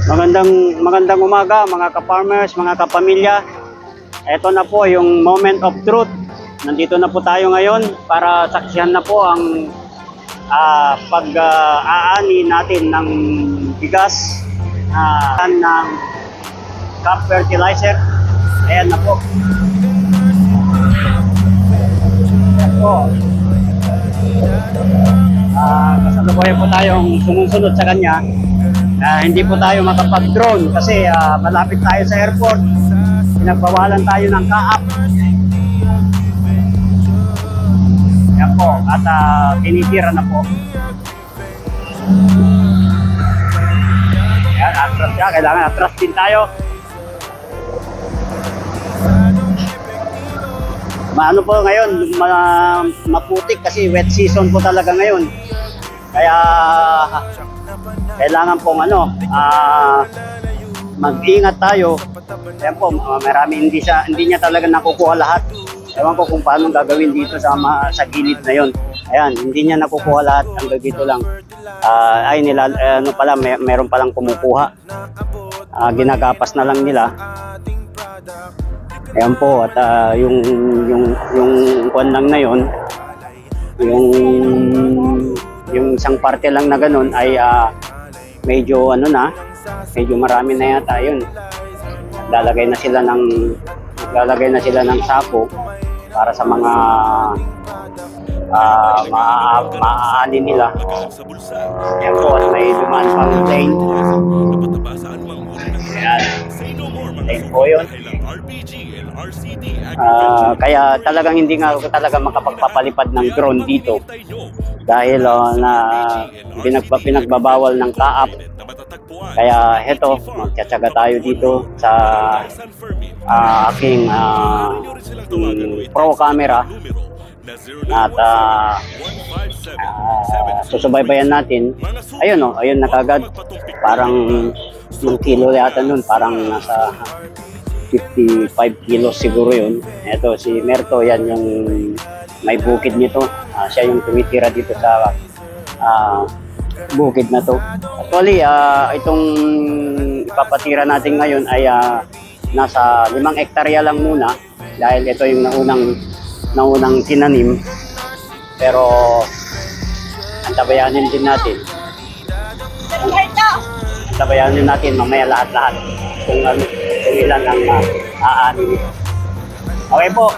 Magandang umaga mga ka-farmers, mga kapamilya. Ito na po yung moment of truth. Nandito na po tayo ngayon para saksihan na po ang pag-aani natin ng bigas ng crop fertilizer. Ayan na po. Ayan po. Kasalukuyan po tayong sumusunod sa kanya. Hindi po tayo makapag-drone kasi malapit tayo sa airport. Pinagbawalan tayo ng kaap. Yan po. At tinitira na po. Yan, atras siya. Kailangan atras din tayo. Maano po ngayon, maputik kasi wet season po talaga ngayon. Kaya kailangan pong mag-ingat tayo. Ayan po, marami hindi niya talaga nakukuha lahat. Ewan ko kung paano gagawin dito sa gilid na yon. Ayan, hindi niya nakukuha lahat, hanggang dito lang. Meron palang kumukuha. Ginagapas na lang nila. Ayan po, at yung kuwan lang na yon, yung isang parte lang na ganun ay medyo medyo marami na yata yun. Lalagay na sila ng sako para sa mga maaani nila. Ayan po, at may dumaan pang plane. Ayan, plane po yun. Kaya talagang hindi nga ako talaga makapagpapalipad ng drone dito dahil pinagbabawal ng kaap. Kaya heto, magtsatsaga tayo dito sa aking pro camera at susubaybayan natin. Ayun na kagad, parang 1 kilo yata nun, parang nasa 55 kilos siguro yun. Ito si Merto, yan yung may bukid nito. Siya yung tumitira dito sa bukid na to. Actually, itong ipapatira natin ngayon ay nasa 5 hektarya lang muna dahil ito yung naunang tinanim. Pero antabayanin din natin. Antabayanin natin mamaya lahat-lahat kung ilan ang aanin. Okay po.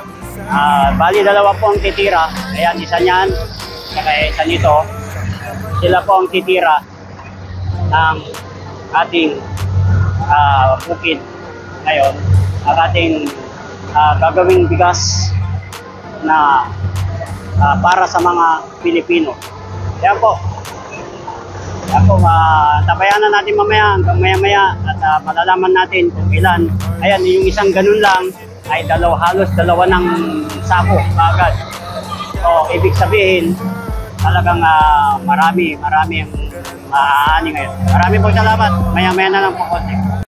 Bali, 2 po ang titira. Ayan, isa niyan. Saka isa nito. Sila po ang titira ng ating bukid ngayon. Ang ating gagawing bigas na para sa mga Pilipino. Ayan po. Ayan po, tabayanan natin mamaya hanggang maya-maya at malalaman natin kung ilan. Ayan, yung isang ganun lang ay halos dalawa ng sako agad. So, ibig sabihin, talagang marami ang maaani ngayon. Marami po salamat. Maya-maya na lang po konti.